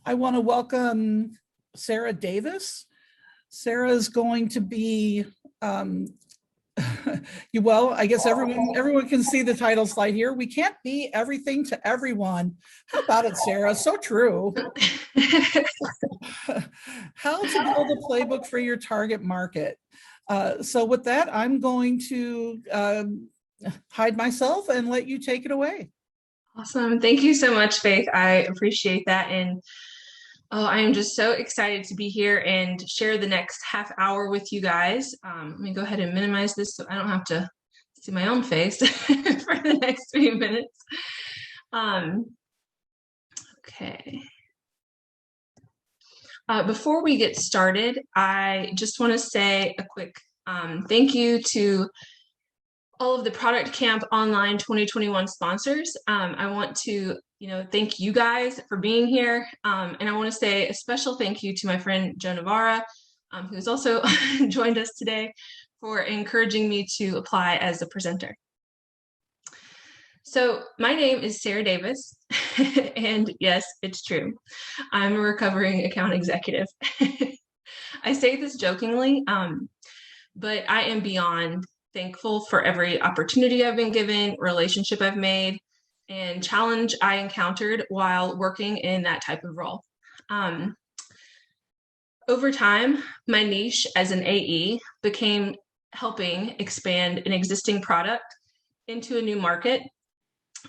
I want to welcome Sarah Davis. Sarah is going to be, well, I guess everyone can see the title slide here. We can't be everything to everyone. How about it, Sarah? So true. How to build a playbook for your target market. So with that, I'm going to hide myself and let you take it away. Awesome. Thank you so much, Faith. I appreciate that. And I am just so excited to be here and share the next half hour with you guys. Let me go ahead and minimize this so I don't have to see my own face for the next few minutes. Okay. Before we get started, I just want to say a quick thank you to all of the Product Camp Online 2021 sponsors. I want to, thank you guys for being here. And I want to say a special thank you to my friend Joe Navarra, who's also joined us today, for encouraging me to apply as a presenter. So my name is Sarah Davis, and yes, it's true. I'm a recovering account executive. I say this jokingly, but I am beyond thankful for every opportunity I've been given, relationship I've made, and challenge I encountered while working in that type of role. Over time, my niche as an AE became helping expand an existing product into a new market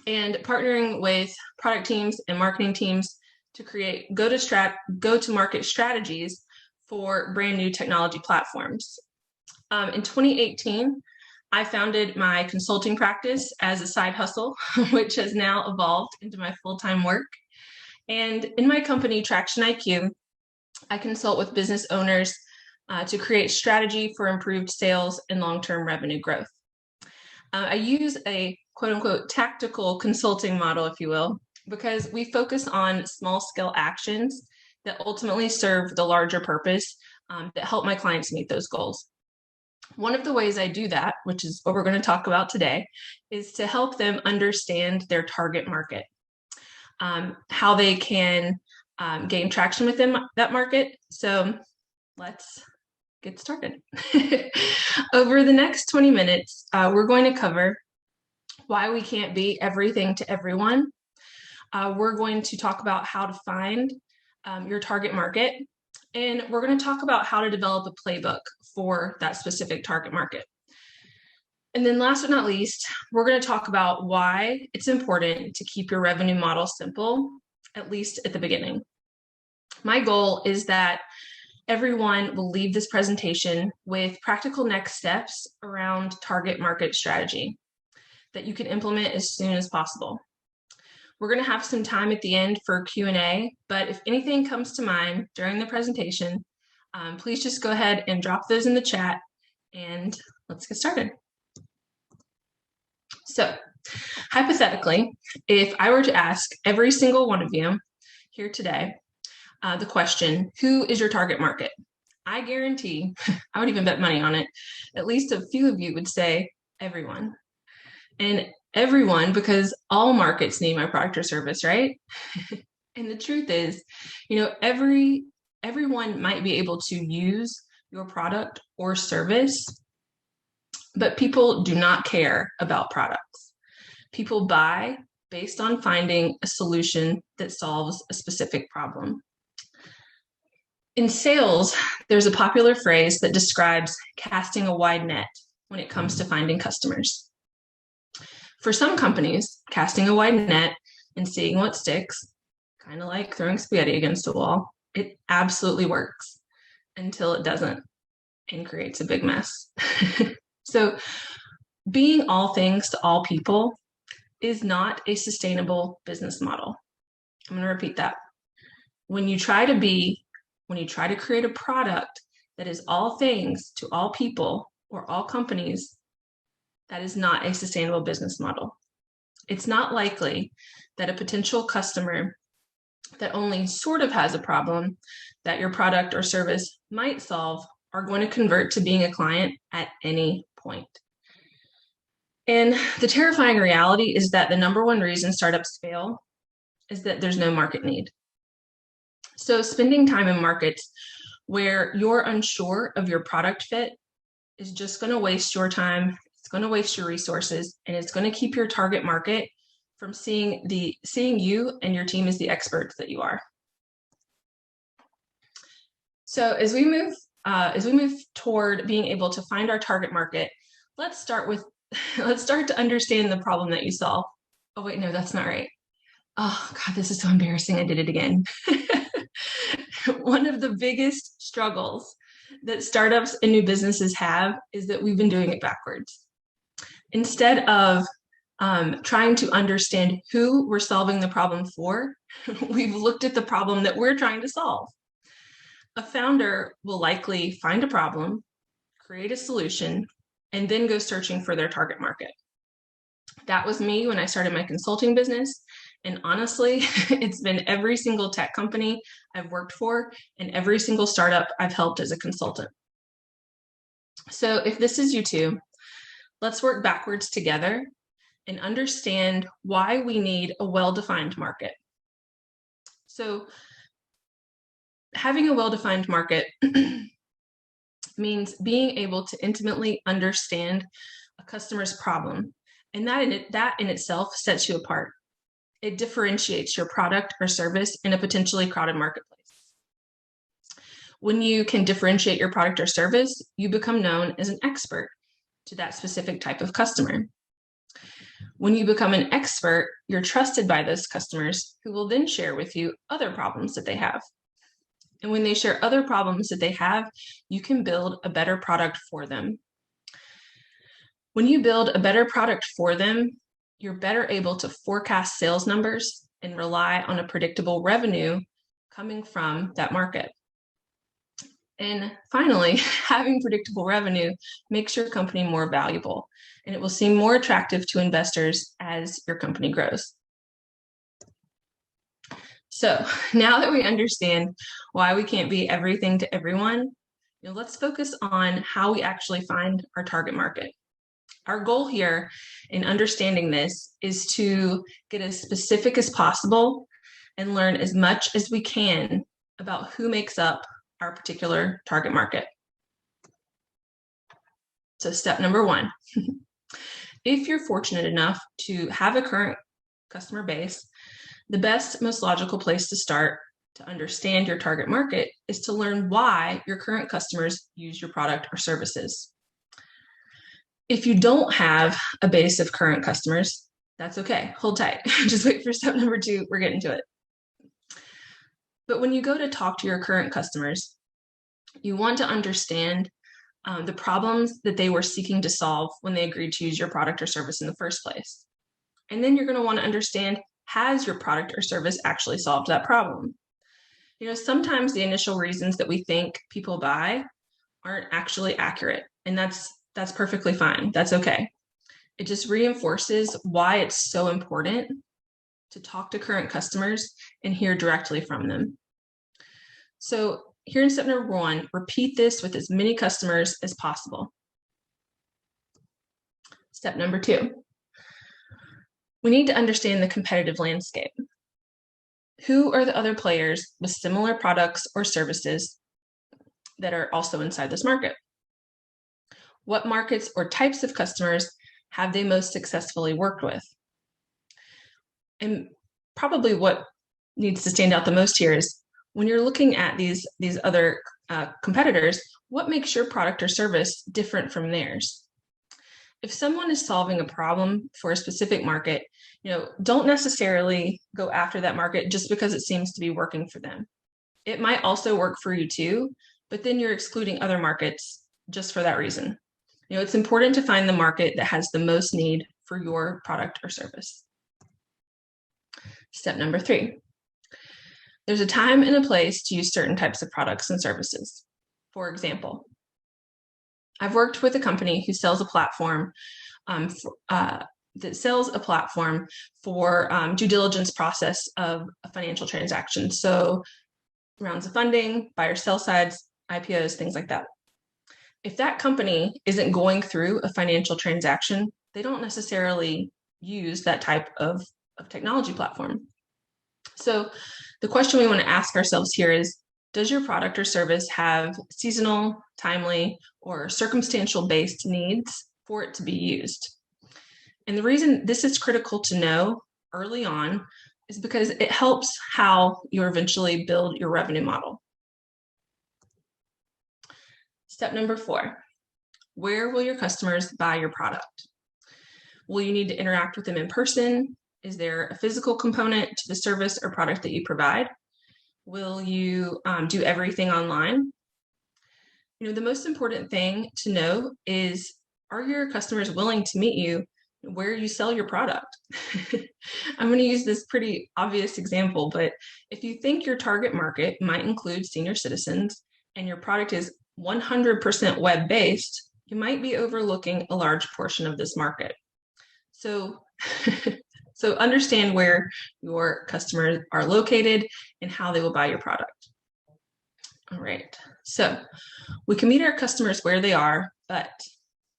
and partnering with product teams and marketing teams to create go-to-market strategies for brand new technology platforms. In 2018, I founded my consulting practice as a side hustle, which has now evolved into my full-time work. And in my company, Traction IQ, I consult with business owners to create strategy for improved sales and long-term revenue growth. I use a quote-unquote tactical consulting model, if you will, because we focus on small-scale actions that ultimately serve the larger purpose that help my clients meet those goals. One of the ways I do that, which is what we're going to talk about today, is to help them understand their target market, how they can gain traction within that market. So let's get started. Over the next 20 minutes, we're going to cover why we can't be everything to everyone. We're going to talk about how to find your target market. And we're going to talk about how to develop a playbook for that specific target market. And then last but not least, we're going to talk about why it's important to keep your revenue model simple, at least at the beginning. My goal is that everyone will leave this presentation with practical next steps around target market strategy that you can implement as soon as possible. We're going to have some time at the end for Q&A, but if anything comes to mind during the presentation, please just go ahead and drop those in the chat and let's get started. So, hypothetically, if I were to ask every single one of you here today the question, who is your target market? I guarantee, I would even bet money on it, at least a few of you would say everyone. And everyone, because all markets need my product or service, right? And the truth is, everyone might be able to use your product or service, but people do not care about products. People buy based on finding a solution that solves a specific problem. In sales, there's a popular phrase that describes casting a wide net when it comes to finding customers. For some companies, casting a wide net and seeing what sticks, kind of like throwing spaghetti against a wall, it absolutely works until it doesn't and creates a big mess. So being all things to all people is not a sustainable business model. I'm going to repeat that. When you try to create a product that is all things to all people or all companies, that is not a sustainable business model. It's not likely that a potential customer that only sort of has a problem that your product or service might solve are going to convert to being a client at any point. And the terrifying reality is that the number one reason startups fail is that there's no market need. So spending time in markets where you're unsure of your product fit is just going to waste your time. It's going to waste your resources, and it's going to keep your target market from seeing you and your team as the experts that you are. So as we move toward being able to find our target market, let's start to understand the problem that you solve. Oh wait, no, that's not right. Oh God, this is so embarrassing. I did it again. One of the biggest struggles that startups and new businesses have is that we've been doing it backwards. Instead of trying to understand who we're solving the problem for, we've looked at the problem that we're trying to solve. A founder will likely find a problem, create a solution, and then go searching for their target market. That was me when I started my consulting business. And honestly, it's been every single tech company I've worked for and every single startup I've helped as a consultant. So if this is you too, let's work backwards together and understand why we need a well-defined market. So having a well-defined market means being able to intimately understand a customer's problem. And that in itself sets you apart. It differentiates your product or service in a potentially crowded marketplace. When you can differentiate your product or service, you become known as an expert to that specific type of customer. When you become an expert, you're trusted by those customers who will then share with you other problems that they have. And when they share other problems that they have, you can build a better product for them. When you build a better product for them, you're better able to forecast sales numbers and rely on a predictable revenue coming from that market. And finally, having predictable revenue makes your company more valuable, and it will seem more attractive to investors as your company grows. So now that we understand why we can't be everything to everyone, let's focus on how we actually find our target market. Our goal here in understanding this is to get as specific as possible and learn as much as we can about who makes up our particular target market. So step number 1, if you're fortunate enough to have a current customer base, the best, most logical place to start to understand your target market is to learn why your current customers use your product or services. If you don't have a base of current customers, that's okay. Hold tight. Just wait for step number 2. We're getting to it. But when you go to talk to your current customers, you want to understand the problems that they were seeking to solve when they agreed to use your product or service in the first place. And then you're going to want to understand, has your product or service actually solved that problem? Sometimes the initial reasons that we think people buy aren't actually accurate, and that's perfectly fine. That's okay. It just reinforces why it's so important to talk to current customers and hear directly from them. So here in step number 1, repeat this with as many customers as possible. Step number 2, we need to understand the competitive landscape. Who are the other players with similar products or services that are also inside this market? What markets or types of customers have they most successfully worked with? And probably what needs to stand out the most here is when you're looking at these other competitors, what makes your product or service different from theirs? If someone is solving a problem for a specific market, don't necessarily go after that market just because it seems to be working for them. It might also work for you too, but then you're excluding other markets just for that reason. It's important to find the market that has the most need for your product or service. Step number 3, there's a time and a place to use certain types of products and services. For example, I've worked with a company who sells a platform for due diligence process of a financial transaction. So rounds of funding, buyer sell sides, IPOs, things like that. If that company isn't going through a financial transaction, they don't necessarily use that type of technology platform. So the question we want to ask ourselves here is, does your product or service have seasonal, timely, or circumstantial based needs for it to be used? And the reason this is critical to know early on is because it helps how you eventually build your revenue model. Step number 4, where will your customers buy your product? Will you need to interact with them in person? Is there a physical component to the service or product that you provide? Will you do everything online? The most important thing to know is, are your customers willing to meet you where you sell your product? I'm going to use this pretty obvious example, but if you think your target market might include senior citizens and your product is 100% web-based, you might be overlooking a large portion of this market. So, so understand where your customers are located and how they will buy your product. All right, so we can meet our customers where they are, but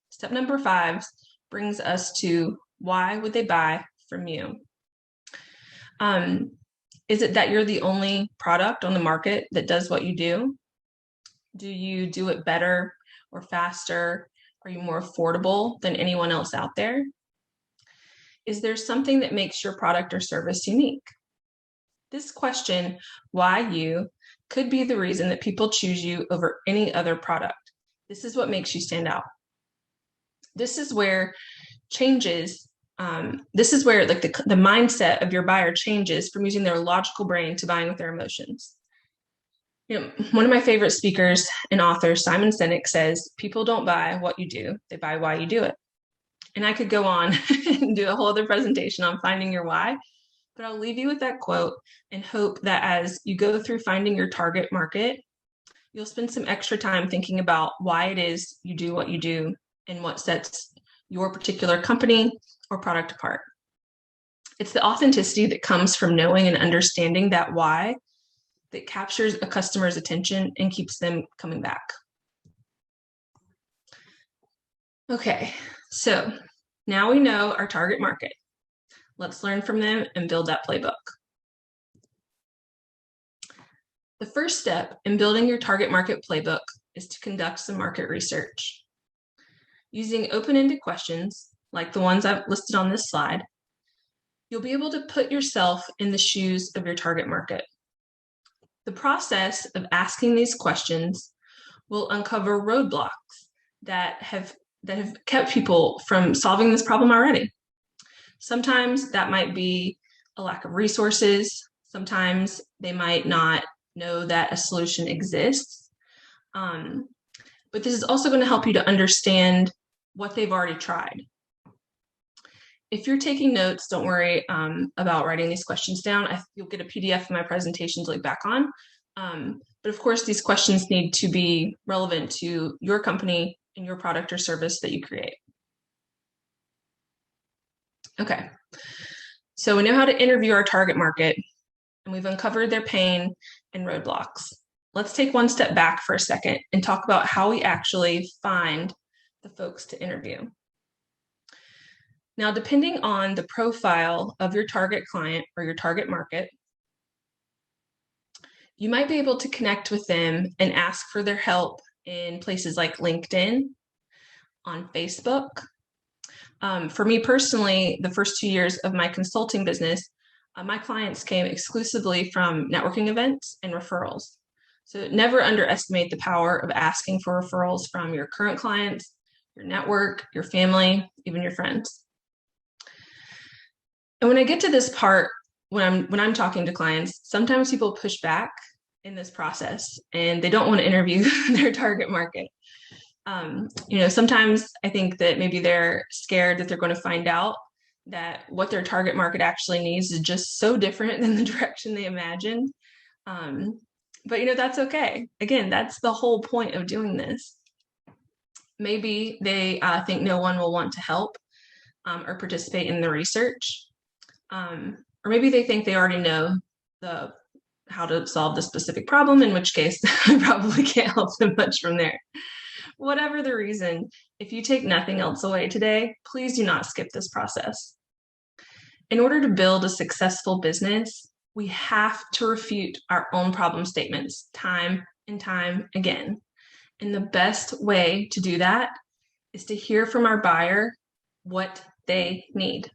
step number 5 brings us to, why would they buy from you? Is it that you're the only product on the market that does what you do? Do you do it better or faster? Are you more affordable than anyone else out there? Is there something that makes your product or service unique? This question, why you, could be the reason that people choose you over any other product. This is what makes you stand out. This is where changes, this is where like the mindset of your buyer changes from using their logical brain to buying with their emotions. One of my favorite speakers and authors, Simon Sinek, says, people don't buy what you do, they buy why you do it. And I could go on and do a whole other presentation on finding your why, but I'll leave you with that quote and hope that as you go through finding your target market, you'll spend some extra time thinking about why it is you do what you do and what sets your particular company or product apart. It's the authenticity that comes from knowing and understanding that why that captures a customer's attention and keeps them coming back. Okay, so now we know our target market. Let's learn from them and build that playbook. The first step in building your target market playbook is to conduct some market research. Using open-ended questions, like the ones I've listed on this slide, you'll be able to put yourself in the shoes of your target market. The process of asking these questions will uncover roadblocks that have kept people from solving this problem already. Sometimes that might be a lack of resources. Sometimes they might not know that a solution exists. But this is also going to help you to understand what they've already tried. If you're taking notes, don't worry about writing these questions down. You'll get a PDF of my presentation to look back on. But of course, these questions need to be relevant to your company and your product or service that you create. Okay, so we know how to interview our target market, and we've uncovered their pain and roadblocks. Let's take one step back for a second and talk about how we actually find the folks to interview. Now, depending on the profile of your target client or your target market, you might be able to connect with them and ask for their help in places like LinkedIn, on Facebook. For me personally, the first 2 years of my consulting business, my clients came exclusively from networking events and referrals. So never underestimate the power of asking for referrals from your current clients, your network, your family, even your friends. And when I get to this part, when I'm talking to clients, sometimes people push back in this process and they don't want to interview their target market. Sometimes I think that maybe they're scared that they're going to find out that what their target market actually needs is just so different than the direction they imagined. But that's okay. Again, that's the whole point of doing this. Maybe they think no one will want to help or participate in the research. Or maybe they think they already know how to solve the specific problem, in which case I probably can't help them much from there. Whatever the reason, if you take nothing else away today, please do not skip this process. In order to build a successful business, we have to refute our own problem statements time and time again. And the best way to do that is to hear from our buyer what they need.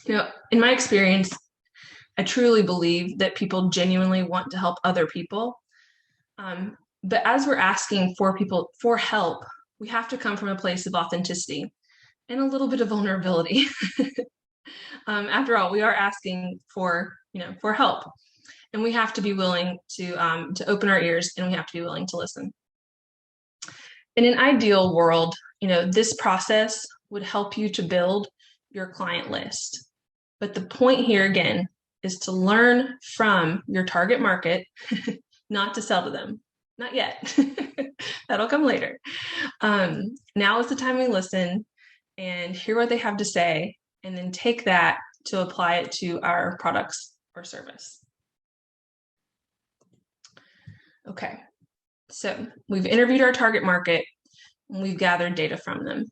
In my experience, I truly believe that people genuinely want to help other people. But as we're asking for people for help, we have to come from a place of authenticity and a little bit of vulnerability. After all, we are asking for help, and we have to be willing to open our ears, and we have to be willing to listen. In an ideal world, this process would help you to build your client list. But the point here again is to learn from your target market, not to sell to them. Not yet. That'll come later. Now is the time we listen and hear what they have to say, and then take that to apply it to our products or service. Okay, so we've interviewed our target market and we've gathered data from them.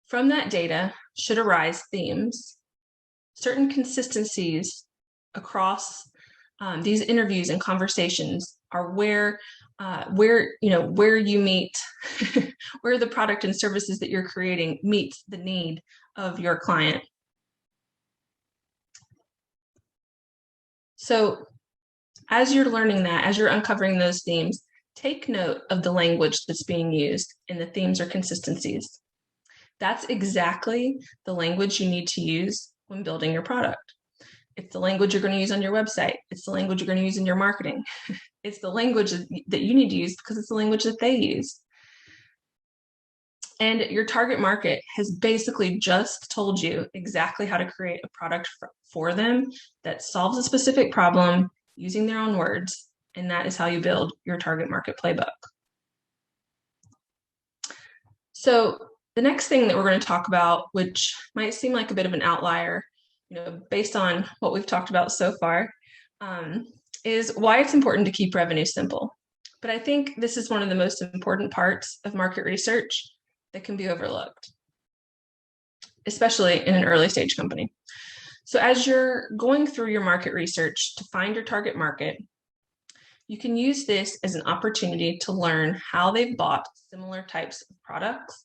From that data should arise themes, certain consistencies across these interviews and conversations are where you meet, where the product and services that you're creating meets the need of your client. So as you're learning that, as you're uncovering those themes, take note of the language that's being used in the themes or consistencies. That's exactly the language you need to use when building your product. It's the language you're going to use on your website. It's the language you're going to use in your marketing. It's the language that you need to use because it's the language that they use. And your target market has basically just told you exactly how to create a product for them that solves a specific problem using their own words. And that is how you build your target market playbook. So the next thing that we're going to talk about, which might seem like a bit of an outlier, based on what we've talked about so far, is why it's important to keep revenue simple. But I think this is one of the most important parts of market research that can be overlooked, especially in an early stage company. So as you're going through your market research to find your target market, you can use this as an opportunity to learn how they've bought similar types of products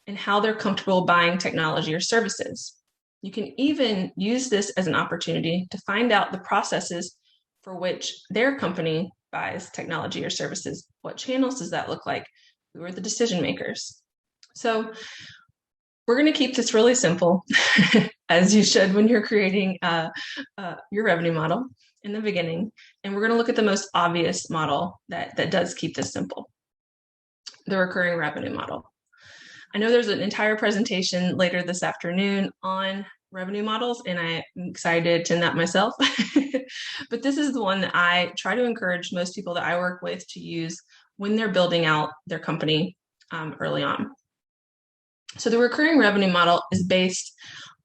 and how they're comfortable buying technology or services. You can even use this as an opportunity to find out the processes for which their company buys technology or services. What channels does that look like? Who are the decision makers? So we're going to keep this really simple, as you should when you're creating your revenue model in the beginning. And we're going to look at the most obvious model that does keep this simple, the recurring revenue model. I know there's an entire presentation later this afternoon on revenue models, and I'm excited to attend that myself. But this is the one that I try to encourage most people that I work with to use when they're building out their company early on. So the recurring revenue model is based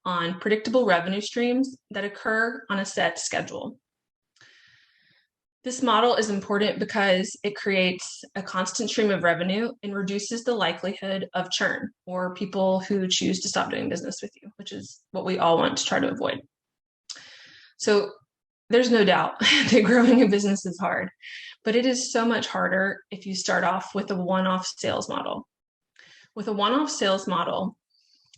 on predictable revenue streams that occur on a set schedule. This model is important because it creates a constant stream of revenue and reduces the likelihood of churn or people who choose to stop doing business with you, which is what we all want to try to avoid. So there's no doubt that growing a business is hard, but it is so much harder if you start off with a one-off sales model. With a one-off sales model,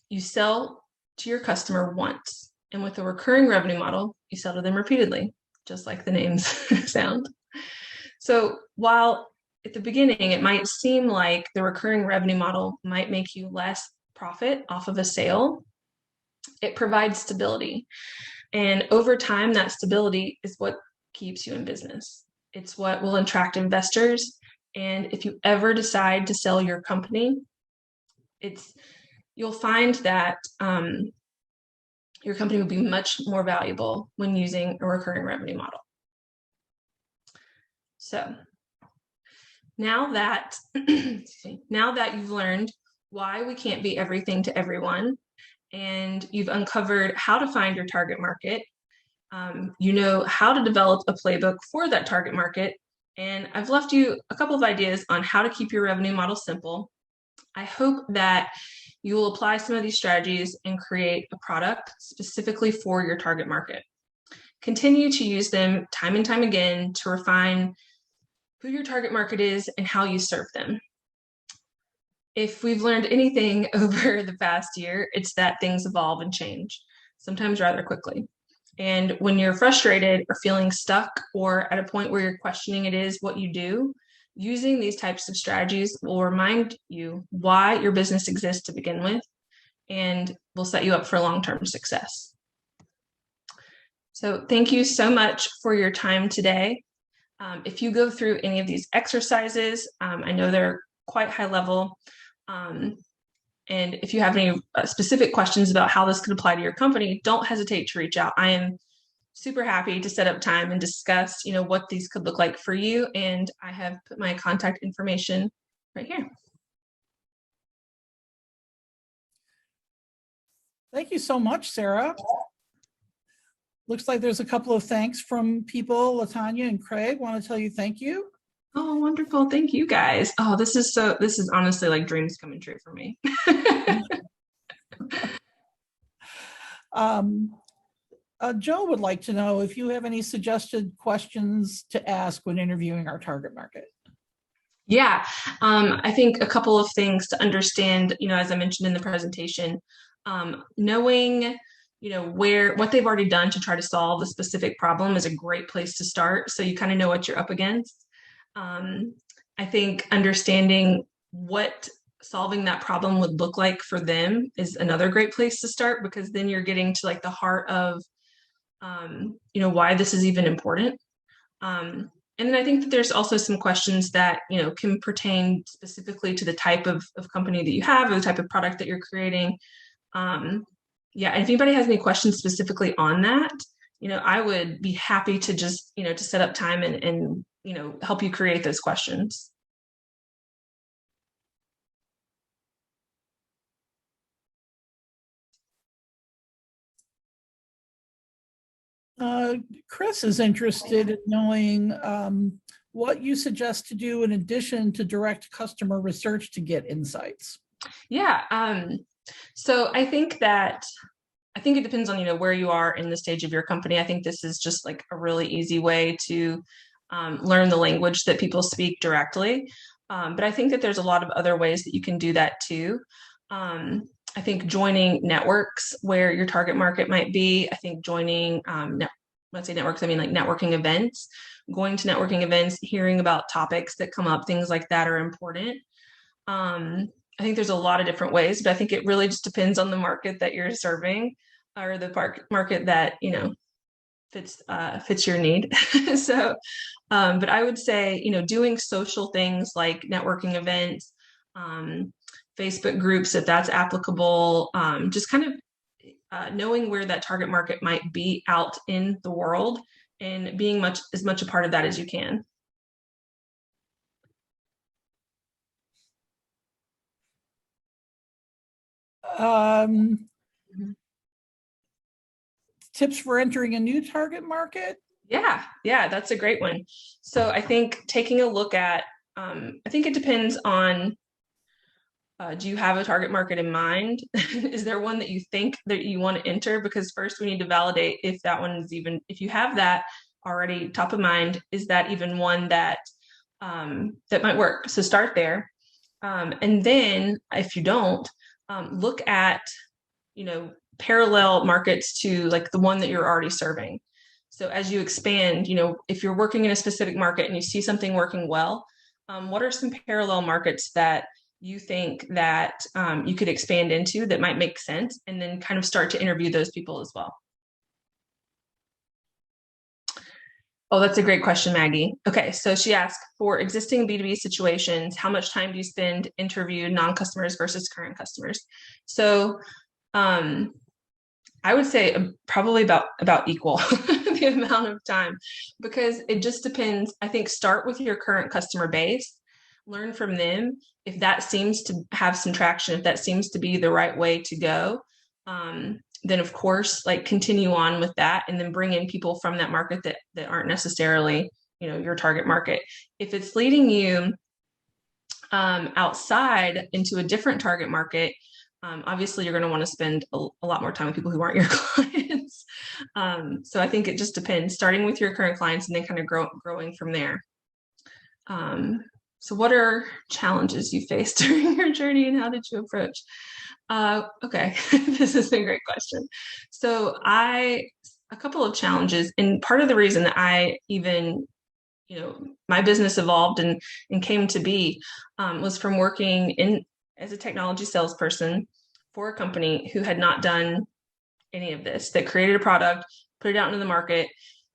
you sell to your customer once, and with a recurring revenue model, you sell to them repeatedly, just like the names sound. So while at the beginning, it might seem like the recurring revenue model might make you less profit off of a sale, it provides stability. And over time, that stability is what keeps you in business. It's what will attract investors. And if you ever decide to sell your company, you'll find that your company will be much more valuable when using a recurring revenue model. So now that you've learned why we can't be everything to everyone, and you've uncovered how to find your target market, you know how to develop a playbook for that target market, and I've left you a couple of ideas on how to keep your revenue model simple. I hope that you will apply some of these strategies and create a product specifically for your target market. continue to use them time and time again to refine who your target market is and how you serve them. If we've learned anything over the past year, it's that things evolve and change, sometimes rather quickly. And when you're frustrated or feeling stuck or at a point where you're questioning it is what you do, using these types of strategies will remind you why your business exists to begin with and will set you up for long-term success. So thank you so much for your time today. If you go through any of these exercises, I know they're quite high level. And if you have any specific questions about how this could apply to your company, don't hesitate to reach out. I am super happy to set up time and discuss, what these could look like for you. And I have put my contact information right here. Thank you so much, Sarah. Looks like there's a couple of thanks from people. Latanya and Craig want to tell you thank you. Oh, wonderful. Thank you guys. Oh, this is honestly like dreams coming true for me. Joe would like to know if you have any suggested questions to ask when interviewing our target market. Yeah, I think a couple of things to understand, as I mentioned in the presentation, knowing, what they've already done to try to solve a specific problem is a great place to start. So you kind of know what you're up against. I think understanding what solving that problem would look like for them is another great place to start, because then you're getting to like the heart of, why this is even important. And then I think that there's also some questions that, can pertain specifically to the type of company that you have or the type of product that you're creating. Yeah, and if anybody has any questions specifically on that, I would be happy to just, to set up time and help you create those questions. Chris is interested in knowing what you suggest to do in addition to direct customer research to get insights. Yeah. So I think it depends on, where you are in the stage of your company. I think this is just like a really easy way to learn the language that people speak directly. But I think that there's a lot of other ways that you can do that too. I think joining networks where your target market might be. I think joining, let's say networks, I mean like networking events, going to networking events, hearing about topics that come up, things like that are important. I think there's a lot of different ways, but I think it really just depends on the market that you're serving or the market that, fits your need. So, but I would say, doing social things like networking events, Facebook groups, if that's applicable, just kind of knowing where that target market might be out in the world and being as much a part of that as you can. Tips for entering a new target market? Yeah, that's a great one. So I think taking a look at, I think it depends on, do you have a target market in mind? Is there one that you think that you want to enter? Because first we need to validate if that one is even, if you have that already top of mind, is that even one that that might work? So start there. And then if you don't, look at, parallel markets to like the one that you're already serving. So as you expand, if you're working in a specific market and you see something working well, what are some parallel markets that you think that you could expand into that might make sense, and then kind of start to interview those people as well. Oh, that's a great question, Maggie. Okay, so she asked, for existing B2B situations, how much time do you spend interviewing non-customers versus current customers? So I would say probably about equal the amount of time, because it just depends. I think start with your current customer base, learn from them. If that seems to have some traction, if that seems to be the right way to go, then of course, like continue on with that, and then bring in people from that market that aren't necessarily, your target market. If it's leading you outside into a different target market, obviously you're going to want to spend a lot more time with people who aren't your clients. So I think it just depends, starting with your current clients and then kind of growing from there. So what are challenges you faced during your journey and how did you approach? Okay, this is a great question. So a couple of challenges, and part of the reason that I even, my business evolved and came to be was from working as a technology salesperson for a company who had not done any of this, that created a product, put it out into the market,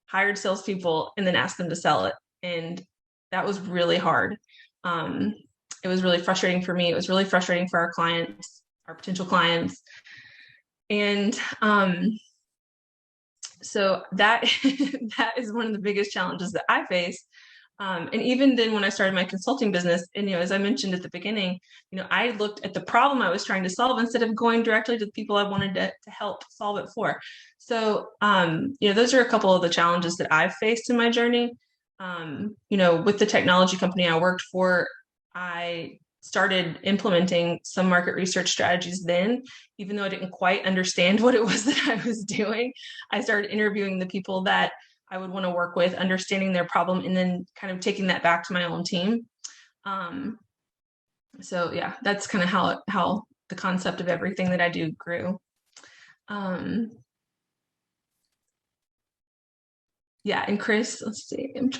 hired salespeople, and then asked them to sell it. And that was really hard. It was really frustrating for me. It was really frustrating for our clients, our potential clients. And so that that is one of the biggest challenges that I face. And even then when I started my consulting business, and as I mentioned at the beginning, I looked at the problem I was trying to solve instead of going directly to the people I wanted to help solve it for. So those are a couple of the challenges that I've faced in my journey. With the technology company I worked for, I started implementing some market research strategies then, even though I didn't quite understand what it was that I was doing. I started interviewing the people that I would want to work with, understanding their problem, and then kind of taking that back to my own team. So yeah, that's kind of how the concept of everything that I do grew. Yeah, and Chris, let's see, I'm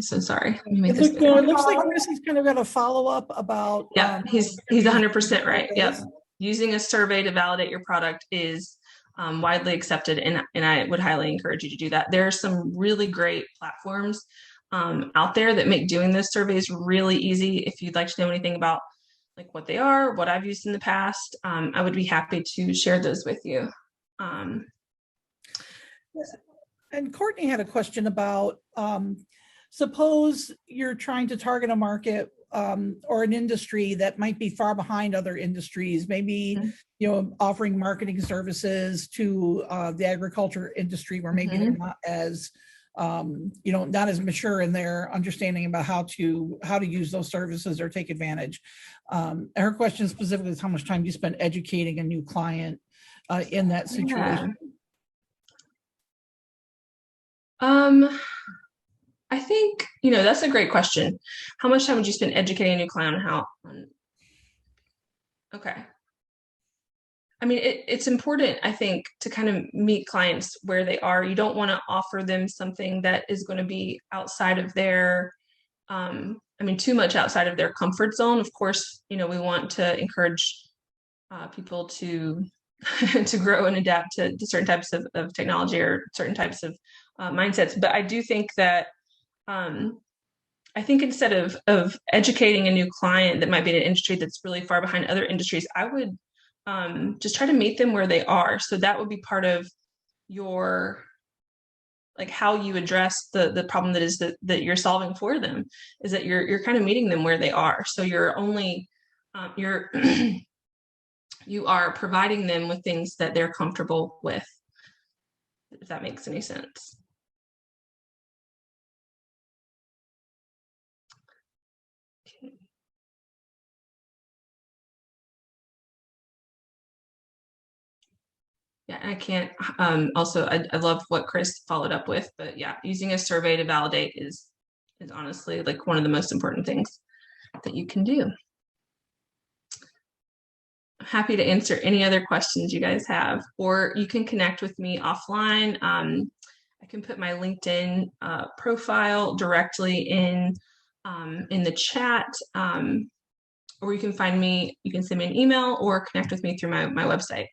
so sorry. It looks like Chris has kind of got a follow-up about. Yeah, he's 100% right. Yep. Using a survey to validate your product is widely accepted, and I would highly encourage you to do that. There are some really great platforms out there that make doing those surveys really easy. If you'd like to know anything about like what they are, what I've used in the past, I would be happy to share those with you. And Courtney had a question about, suppose you're trying to target a market or an industry that might be far behind other industries, maybe, offering marketing services to the agriculture industry where maybe they're not as, not as mature in their understanding about how to use those services or take advantage. Her question specifically is how much time you spend educating a new client in that situation. I think, that's a great question. How much time would you spend educating a new client on how? Okay. I mean, it's important, I think, to kind of meet clients where they are. You don't want to offer them something that is going to be outside of their, too much outside of their comfort zone. Of course, we want to encourage people to to grow and adapt to certain types of technology or certain types of mindsets. But I do think that I think instead of educating a new client that might be in an industry that's really far behind other industries, I would just try to meet them where they are. So that would be part of your, like, how you address the problem that is that you're solving for them, is that you're kind of meeting them where they are. So you're only you are providing them with things that they're comfortable with, if that makes any sense. Okay. Yeah, I can't, also, I love what Chris followed up with, but yeah, using a survey to validate is honestly like one of the most important things that you can do. I'm happy to answer any other questions you guys have, or you can connect with me offline. I can put my LinkedIn profile directly in the chat, or you can find me, you can send me an email or connect with me through my website.